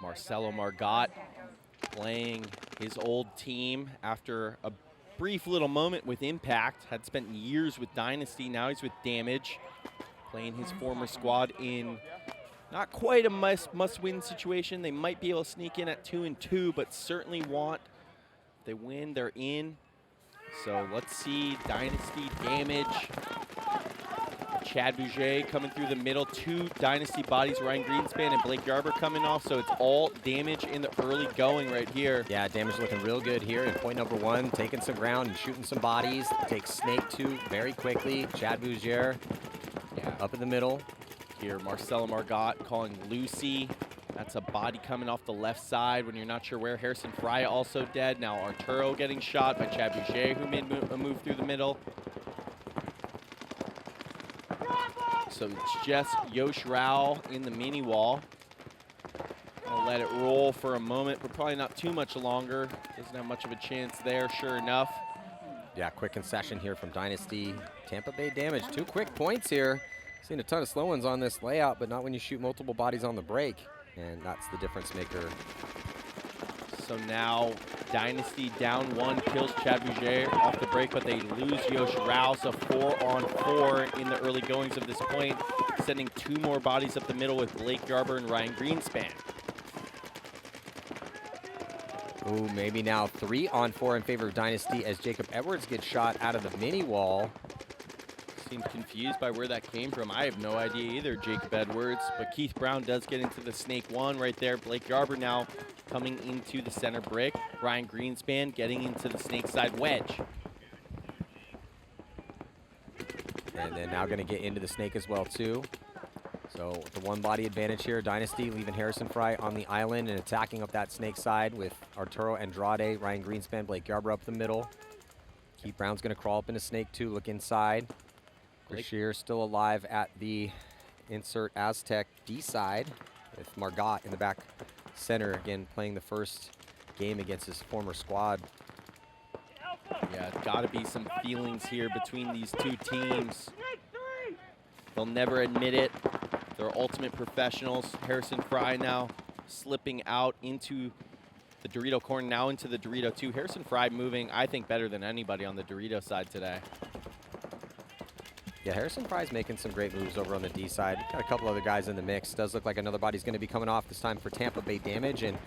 Marcelo Margot playing his old team after a brief little moment with Impact. Had spent years with Dynasty, now he's with Damage. Playing his former squad in not quite a must-win situation. They might be able to sneak in at 2-2, but certainly want, if they win, they're in. So let's see Dynasty Damage. Chad Bouger coming through the middle. Two Dynasty bodies, Ryan Greenspan and Blake Yarber coming off. So it's all Damage in the early going right here. Yeah, Damage looking real good here in point number 1, taking some ground and shooting some bodies. Takes Snake 2 very quickly. Chad Bouger up in the middle. Here, Marcelo Margot calling Lucy. That's a body coming off the left side when you're not sure where. Harrison Fry also dead. Now Arturo getting shot by Chad Bouger, who made a move through the middle. So it's just Yosh Rao in the mini wall. I'll let it roll for a moment, but probably not too much longer. Doesn't have much of a chance there, sure enough. Yeah, quick concession here from Dynasty. Tampa Bay Damage, 2 quick points here. Seen a ton of slow ones on this layout, but not when you shoot multiple bodies on the break. And that's the difference maker. So now Dynasty down 1, kills Chad Bouger off the break, but they lose Yosh Rao. So 4-on-4 in the early goings of this point, sending 2 more bodies up the middle with Blake Yarber and Ryan Greenspan. Ooh, maybe now 3-on-4 in favor of Dynasty as Jacob Edwards gets shot out of the mini wall. Seems confused by where that came from. I have no idea either, Jacob Edwards. But Keith Brown does get into the Snake 1 right there. Blake Yarber now coming into the center brick. Ryan Greenspan getting into the Snake side wedge. And then now going to get into the Snake as well, too. So the 1 body advantage here. Dynasty leaving Harrison Fry on the island and attacking up that Snake side with Arturo Andrade, Ryan Greenspan, Blake Yarber up the middle. Keith Brown's going to crawl up into Snake 2, look inside. Brashear still alive at the insert Aztec D side with Margot in the back center, again playing the first game against his former squad. Yeah, gotta be some feelings here between these two teams. They'll never admit it. They're ultimate professionals. Harrison Fry now slipping out into the Dorito corner, now into the Dorito 2. Harrison Fry moving, I think, better than anybody on the Dorito side today. Yeah, Harrison Fry's making some great moves over on the D side. Got a couple other guys in the mix. Does look like another body's going to be coming off this time for Tampa Bay Damage. And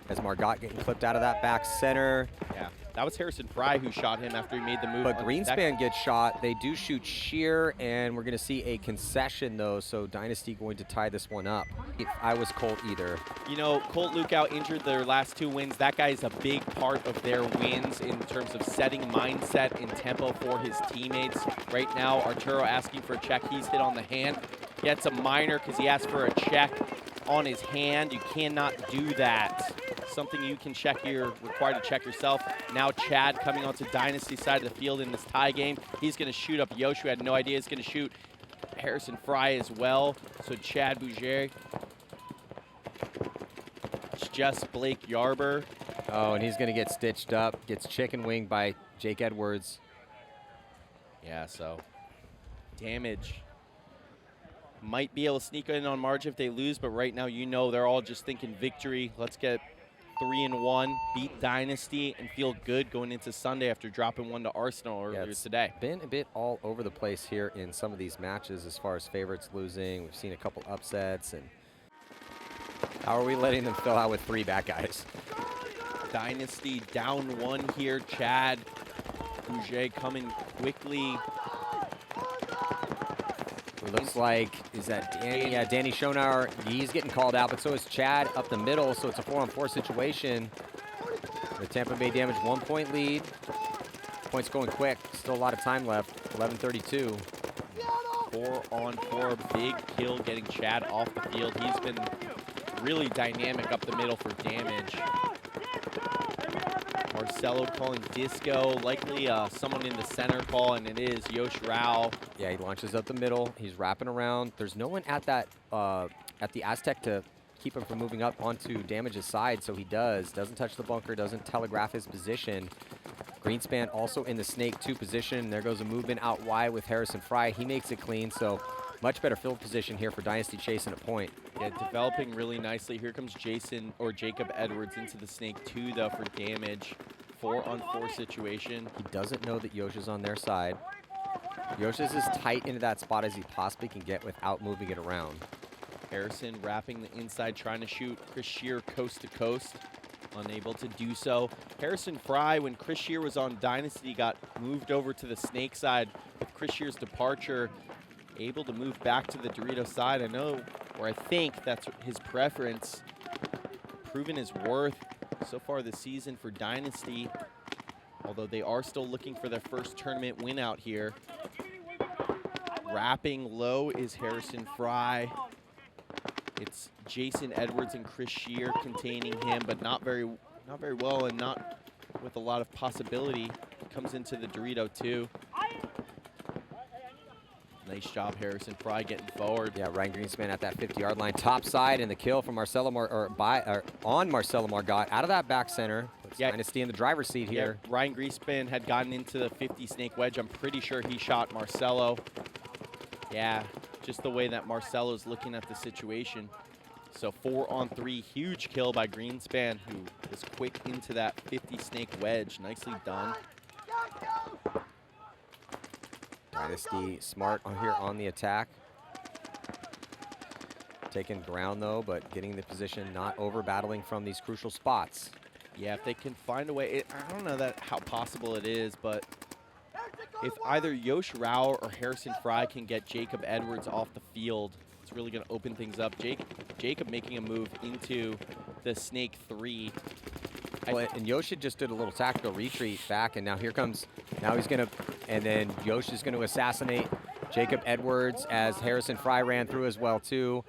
as Margot getting clipped out of that back center. Yeah, that was Harrison Fry who shot him after he made the move. But Greenspan gets shot. They do shoot sheer, and we're going to see a concession, though. So Dynasty going to tie this one up. If I was Colt either. You know, Colt Lukow injured their last 2 wins. That guy is a big part of their wins in terms of setting mindset and tempo for his teammates. Right now, Arturo asking for a check. He's hit on the hand. Gets a minor because he asked for a check on his hand. You cannot do that. Something you can check, you're required to check yourself. Now Chad coming onto Dynasty side of the field in this tie game. He's going to shoot up Yosh, who had no idea. He's going to shoot Harrison Fry as well. So Chad Bouger. It's just Blake Yarber. Oh, and he's going to get stitched up. Gets chicken winged by Jake Edwards. Yeah, so Damage might be able to sneak in on margin if they lose, but right now, you know, they're all just thinking victory. Let's get 3-1, beat Dynasty, and feel good going into Sunday after dropping 1 to Arsenal earlier today. Been a bit all over the place here in some of these matches as far as favorites losing. We've seen a couple upsets. And how are we letting them fill out with 3 bad guys? Dynasty down 1 here. Chad Bouger coming quickly. It looks like, is that Danny? Yeah, Danny Schoenauer, he's getting called out, but so is Chad up the middle, so it's a 4-on-4 situation. The Tampa Bay Damage 1-point lead. Points going quick, still a lot of time left, 11:32. 4-on-4, big kill getting Chad off the field. He's been really dynamic up the middle for Damage. Marcelo calling disco, likely someone in the center call, and it is Yosh Rao. Yeah, he launches up the middle. He's wrapping around. There's no one at that at the Aztec to keep him from moving up onto Damage's side, so he doesn't touch the bunker, doesn't telegraph his position. Greenspan also in the Snake 2 position. There goes a movement out wide with Harrison Fry. He makes it clean, so much better field position here for Dynasty chasing a point. Yeah, developing really nicely. Here comes Jacob Edwards into the snake 2 though for damage. 4-on-4 situation. He doesn't know that Yosha's on their side. Yosha's as tight into that spot as he possibly can get without moving it around. Harrison wrapping the inside, trying to shoot Chris Shear coast to coast. Unable to do so. Harrison Fry, when Chris Shear was on Dynasty, got moved over to the snake side. With Chris Shear's departure, able to move back to the Dorito side. I know, or I think that's his preference. Proven his worth so far this season for Dynasty, although they are still looking for their first tournament win out here. Wrapping low is Harrison Fry. It's Jason Edwards and Chris Shear containing him, but not very well and not with a lot of possibility. Comes into the Dorito too. Nice job, Harrison Fry getting forward. Yeah, Ryan Greenspan at that 50-yard line, top side, and the kill from Marcelo on Marcelo Margot out of that back center. Puts Dynasty in the driver's seat here. Yeah, Ryan Greenspan had gotten into the 50 snake wedge. I'm pretty sure he shot Marcelo. Yeah, just the way that Marcelo's looking at the situation. So 4-on-3, huge kill by Greenspan, who was quick into that 50 snake wedge. Nicely done. Dynasty smart on here on the attack. Taking ground though, but getting the position, not over battling from these crucial spots. Yeah, if they can find a way, I don't know how possible it is, but if either Yosh Rao or Harrison Fry can get Jacob Edwards off the field, it's really going to open things up. Jacob making a move into the snake 3. Well, and Yosh just did a little tactical retreat back, and now he's going to, and then Yosh is going to assassinate Jacob Edwards as Harrison Fry ran through as well too.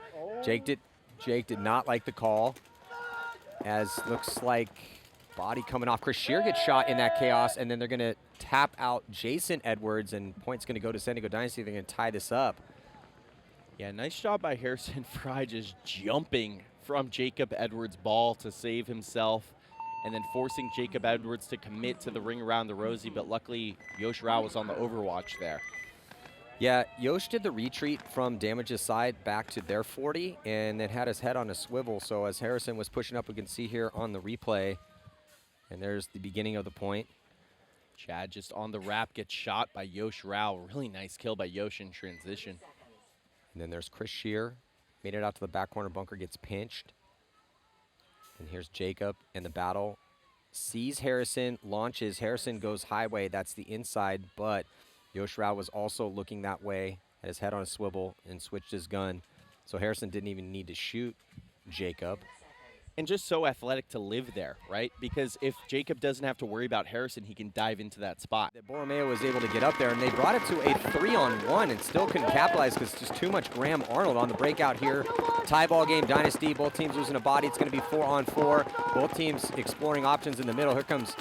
Jake did not like the call, as looks like body coming off. Chris Shear gets shot in that chaos, and then they're going to tap out Jason Edwards, and point's going to go to San Diego Dynasty. They're going to tie this up. Yeah, nice job by Harrison Fry just jumping from Jacob Edwards' ball to save himself, and then forcing Jacob Edwards to commit to the ring around the Rosie, but luckily Yosh Rao was on the overwatch there. Yeah, Yosh did the retreat from Damage's side back to their 40, and then had his head on a swivel, so as Harrison was pushing up, we can see here on the replay, and there's the beginning of the point. Chad just on the wrap, gets shot by Yosh Rao. Really nice kill by Yosh in transition. And then there's Chris Shear, made it out to the back corner bunker, gets pinched. And here's Jacob, and the battle sees Harrison, launches. Harrison goes highway, that's the inside, but Yosh Rao was also looking that way, had his head on a swivel, and switched his gun. So Harrison didn't even need to shoot Jacob. And just so athletic to live there, right? Because if Jacob doesn't have to worry about Harrison, he can dive into that spot. Borromeo was able to get up there, and they brought it to a 3-on-1 and still couldn't capitalize because just too much Graham Arnold on the breakout here. Tie ball game, Dynasty. Both teams losing a body. It's going to be 4-on-4. Both teams exploring options in the middle. Here comes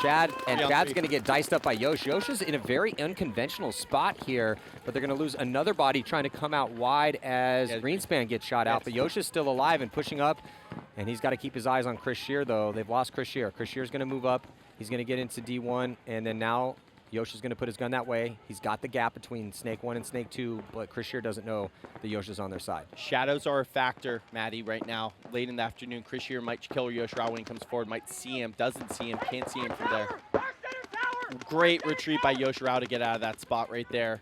Chad, and Chad's going to get diced up by Yosh. Yosh is in a very unconventional spot here, but they're going to lose another body trying to come out wide as Greenspan gets shot out. But Yosh is still alive and pushing up. And he's got to keep his eyes on Chris Shear, though. They've lost Chris Shear. Chris Shear's going to move up. He's going to get into D1, and then now Yosh is going to put his gun that way. He's got the gap between Snake 1 and Snake 2, but Chris Shear doesn't know that Yosh is on their side. Shadows are a factor, Maddie, right now. Late in the afternoon, Chris Shear might kill Yosh Rao when he comes forward, might see him, doesn't see him, can't see him from there. Great retreat by Yosh Rao to get out of that spot right there.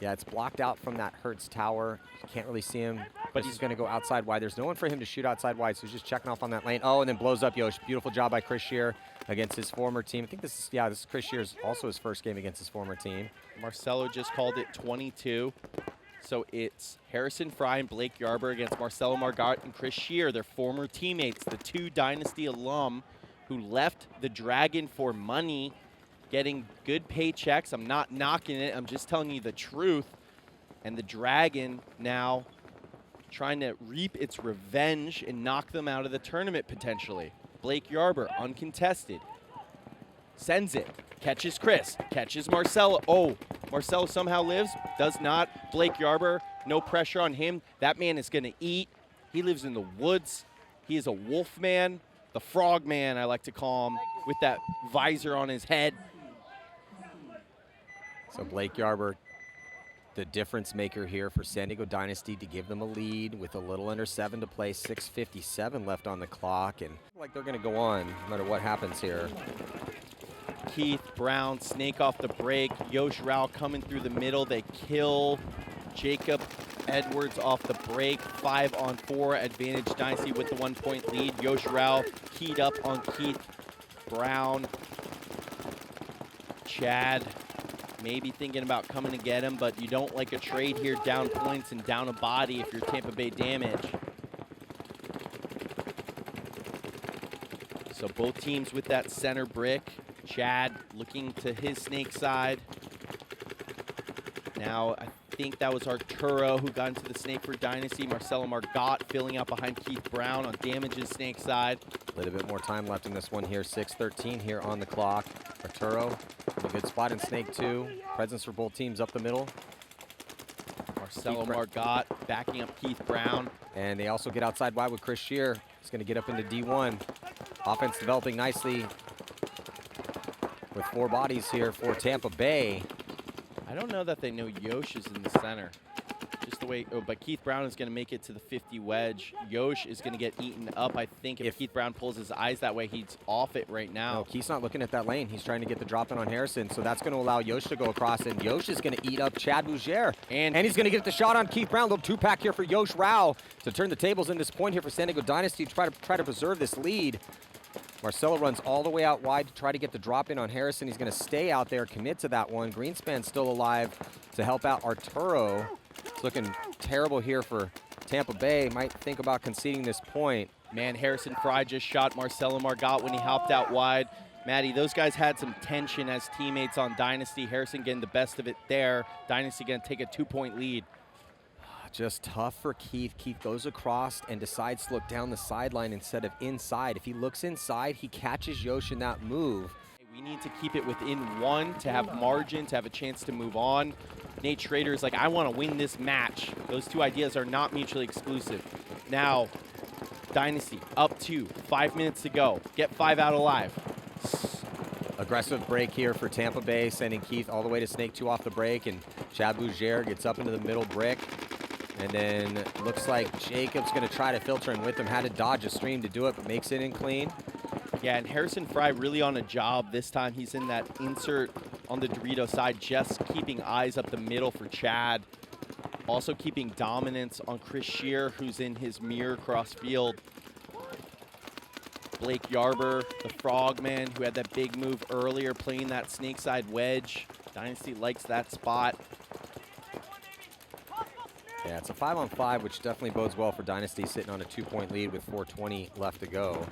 Yeah, it's blocked out from that Hertz tower. You can't really see him, but he's going to go outside wide. There's no one for him to shoot outside wide, so he's just checking off on that lane. Oh, and then blows up Yosh. Beautiful job by Chris Shear against his former team. I think this is Chris Shear's also his first game against his former team. Marcelo just called it 22. So it's Harrison Fry and Blake Yarber against Marcelo Margot and Chris Shear, their former teammates, the 2 Dynasty alum who left the Dragon for money, getting good paychecks. I'm not knocking it. I'm just telling you the truth. And the Dragon now trying to reap its revenge and knock them out of the tournament potentially. Blake Yarber, uncontested. Sends it. Catches Chris. Catches Marcelo. Oh, Marcelo somehow lives. Does not. Blake Yarber, no pressure on him. That man is going to eat. He lives in the woods. He is a wolf man. The frog man, I like to call him, with that visor on his head. So Blake Yarber the difference maker here for San Diego Dynasty to give them a lead with a little under 7 to play, 6:57 left on the clock, and like they're going to go on no matter what happens here. Keith Brown, snake off the break. Yosh Rao coming through the middle. They kill Jacob Edwards off the break. 5-on-4, advantage Dynasty with the 1-point lead. Yosh Rao keyed up on Keith Brown. Chad maybe thinking about coming to get him, but you don't like a trade here, down points and down a body if you're Tampa Bay Damage. So both teams with that center brick. Chad looking to his snake side. Now, I think that was Arturo who got into the snake for Dynasty. Marcelo Margot filling out behind Keith Brown on Damage's snake side. A little bit more time left in this one here. 6:13 here on the clock. Arturo in a good spot in snake 2. Presence for both teams up the middle. Marcelo Margot backing up Keith Brown. And they also get outside wide with Chris Shear. He's going to get up into D1. Offense developing nicely with 4 bodies here for Tampa Bay. I don't know that they know Yosh is in the center. Just the way, but Keith Brown is going to make it to the 50 wedge. Yosh is going to get eaten up. I think if Keith Brown pulls his eyes that way, he's off it right now. No, Keith's not looking at that lane. He's trying to get the drop in on Harrison, so that's going to allow Yosh to go across, and Yosh is going to eat up Chad Bougere. And he's going to get the shot on Keith Brown. Little 2-pack here for Yosh Rao to turn the tables in this point here for San Diego Dynasty to try to preserve this lead. Marcelo runs all the way out wide to try to get the drop in on Harrison. He's going to stay out there, commit to that one. Greenspan's still alive to help out Arturo. It's looking terrible here for Tampa Bay. Might think about conceding this point. Man, Harrison Fry just shot Marcelo Margot when he hopped out wide. Maddie, those guys had some tension as teammates on Dynasty. Harrison getting the best of it there. Dynasty going to take a 2-point lead. Just tough for Keith. Keith goes across and decides to look down the sideline instead of inside. If he looks inside, he catches Yosh in that move. We need to keep it within 1 to have margin, to have a chance to move on. Nate Schrader is like, I want to win this match. Those two ideas are not mutually exclusive. Now, Dynasty up 2, 5 minutes to go. Get 5 out alive. Aggressive break here for Tampa Bay, sending Keith all the way to snake 2 off the break, and Chad Bougere gets up into the middle brick. And then looks like Jacob's going to try to filter in with him. Had to dodge a stream to do it, but makes it in clean. Yeah, and Harrison Fry really on a job. This time he's in that insert on the Dorito side, just keeping eyes up the middle for Chad. Also keeping dominance on Chris Shear, who's in his mirror cross field. Blake Yarber, the frogman, who had that big move earlier, playing that snake side wedge. Dynasty likes that spot. Yeah, it's a 5-on-5, which definitely bodes well for Dynasty, sitting on a 2-point lead with 4:20 left to go.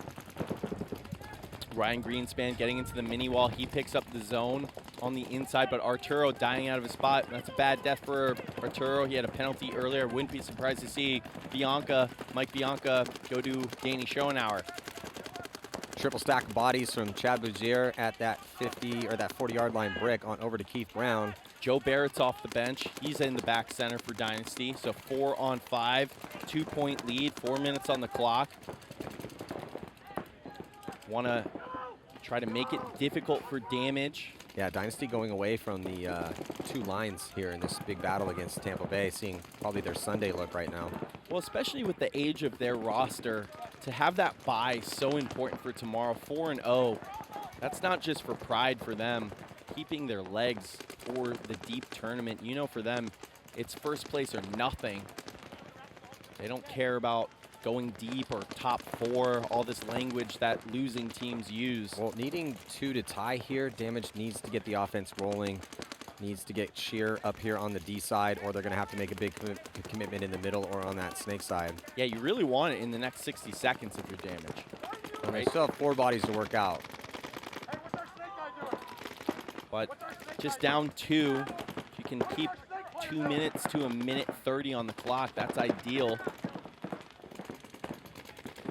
Ryan Greenspan getting into the mini wall. He picks up the zone on the inside, but Arturo dying out of his spot. That's a bad death for Arturo. He had a penalty earlier. Wouldn't be surprised to see Mike Bianca go to Danny Schoenauer. Triple stack of bodies from Chad Bougere at that 50 or that 40-yard line brick on over to Keith Brown. Joe Barrett's off the bench. He's in the back center for Dynasty. So 4-on-5, 2-point lead, 4 minutes on the clock. Want to try to make it difficult for Damage. Yeah, Dynasty going away from the 2 lines here in this big battle against Tampa Bay, seeing probably their Sunday look right now. Well, especially with the age of their roster, to have that bye so important for tomorrow. 4-0, that's not just for pride for them, keeping their legs for the deep tournament. You know, for them, it's first place or nothing. They don't care about going deep or top 4, all this language that losing teams use. Well, needing 2 to tie here, Damage needs to get the offense rolling, needs to get Shear up here on the D side, or they're going to have to make a big commitment in the middle or on that snake side. Yeah, you really want it in the next 60 seconds if you're Damage. Right? They still have 4 bodies to work out. But just down 2, if you can keep 2 minutes to a minute 30 on the clock, that's ideal.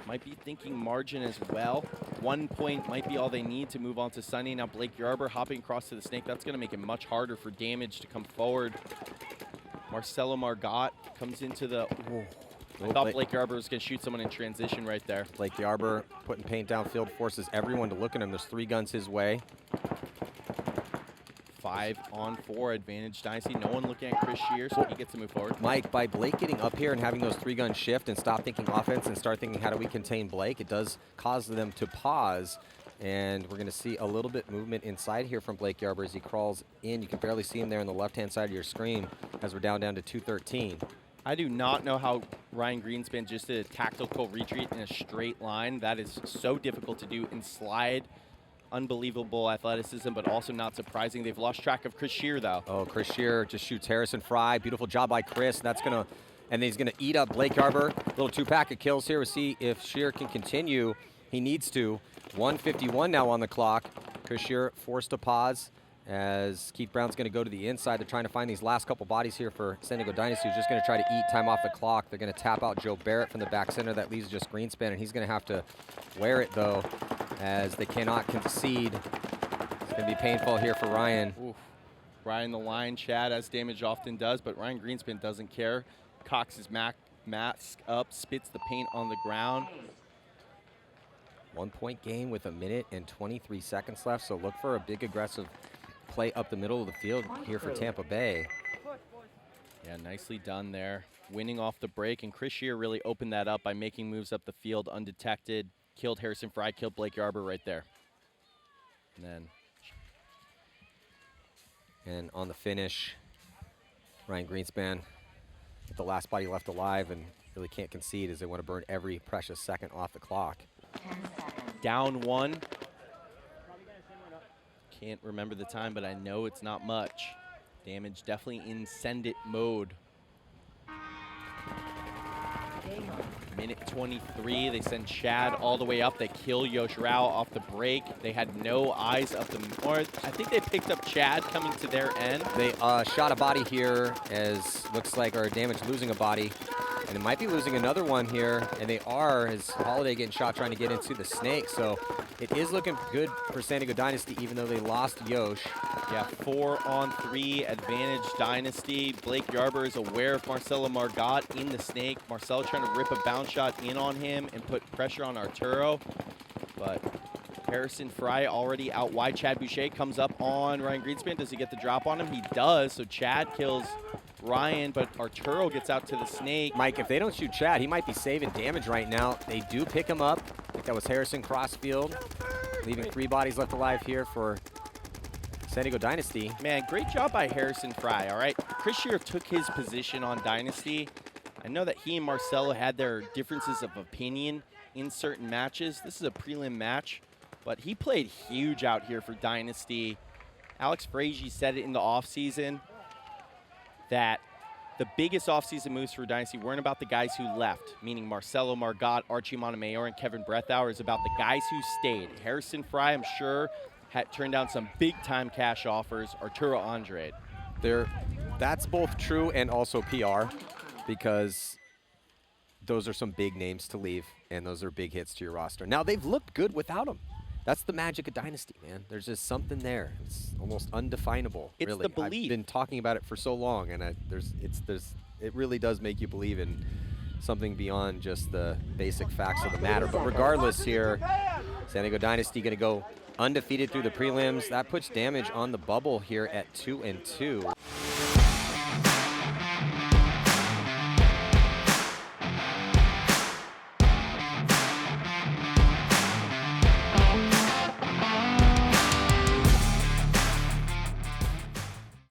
Might be thinking margin as well. 1 point might be all they need to move on to Sunday. Now Blake Yarber hopping across to the snake. That's going to make it much harder for Damage to come forward. Marcelo Margot comes into the... I thought Blake Yarber was going to shoot someone in transition right there. Blake Yarber putting paint downfield, forces everyone to look at him. There's 3 guns his way. 5-on-4 advantage Dynasty. No one looking at Chris Shear, so he gets to move forward. Mike, by Blake getting up here and having those 3-gun shift and stop thinking offense and start thinking how do we contain Blake, it does cause them to pause. And we're going to see a little bit movement inside here from Blake Yarber as he crawls in. You can barely see him there on the left-hand side of your screen as we're down to 213. I do not know how Ryan Greenspan just did a tactical retreat in a straight line. That is so difficult to do in slide. Unbelievable athleticism, but also not surprising. They've lost track of Chris Shear, though. Oh, Chris Shear just shoots Harrison Fry. Beautiful job by Chris. That's going to, and he's going to eat up Blake Yarber. Little 2-pack of kills here. We'll see if Shear can continue. He needs to. 1:51 now on the clock. Chris Shear forced to pause as Keith Brown's going to go to the inside. They're trying to find these last couple bodies here for San Diego Dynasty, who's just going to try to eat time off the clock. They're going to tap out Joe Barrett from the back center. That leaves just Greenspan, and he's going to have to wear it, though, as they cannot concede. It's going to be painful here for Ryan. Oof. Ryan the line, Chad, as damage often does, but Ryan Greenspan doesn't care. Cocks his mask up, spits the paint on the ground. 1-point game with 1 minute and 23 seconds left, so look for a big aggressive play up the middle of the field here for Tampa Bay. Yeah, nicely done there. Winning off the break, and Chris Shear really opened that up by making moves up the field undetected. Killed Harrison Fry, killed Blake Yarber right there. And on the finish, Ryan Greenspan with the last body left alive and really can't concede as they want to burn every precious second off the clock. Down 1. Can't remember the time, but I know it's not much. Damage definitely in send it mode. Minute 23, they send Chad all the way up. They kill Yosh Rao off the break. They had no eyes up the, or I think they picked up Chad coming to their end. They shot a body here as looks like our damage losing a body. And it might be losing another one here, and they are, as Holiday getting shot trying to get into the snake. So it is looking good for San Diego Dynasty, even though they lost Yosh. Yeah, 4-on-3 advantage Dynasty. Blake Yarber is aware of Marcelo Margot in the snake. Marcelo trying to rip a bounce shot in on him and put pressure on Arturo. But Harrison Fry already out wide. Chad Boucher comes up on Ryan Greenspan. Does he get the drop on him? He does, so Chad kills Ryan, but Arturo gets out to the snake. Mike, if they don't shoot Chad, he might be saving damage right now. They do pick him up. I think that was Harrison Crossfield, leaving 3 bodies left alive here for San Diego Dynasty. Man, great job by Harrison Fry, all right? Chris Shear took his position on Dynasty. I know that he and Marcelo had their differences of opinion in certain matches. This is a prelim match, but he played huge out here for Dynasty. Alex Frazier said it in the offseason that the biggest offseason moves for Dynasty weren't about the guys who left, meaning Marcelo Margot, Archie Montemayor, and Kevin Breathauer. It's about the guys who stayed. Harrison Fry, I'm sure, had turned down some big-time cash offers. Arturo Andrade. That's both true and also PR, because those are some big names to leave, and those are big hits to your roster. Now, they've looked good without them. That's the magic of Dynasty, man. There's just something there. It's almost undefinable. It's really. the belief. I've been talking about it for so long, and it really does make you believe in something beyond just the basic facts of the matter. But regardless here, San Diego Dynasty going to go undefeated through the prelims. That puts damage on the bubble here at 2-2.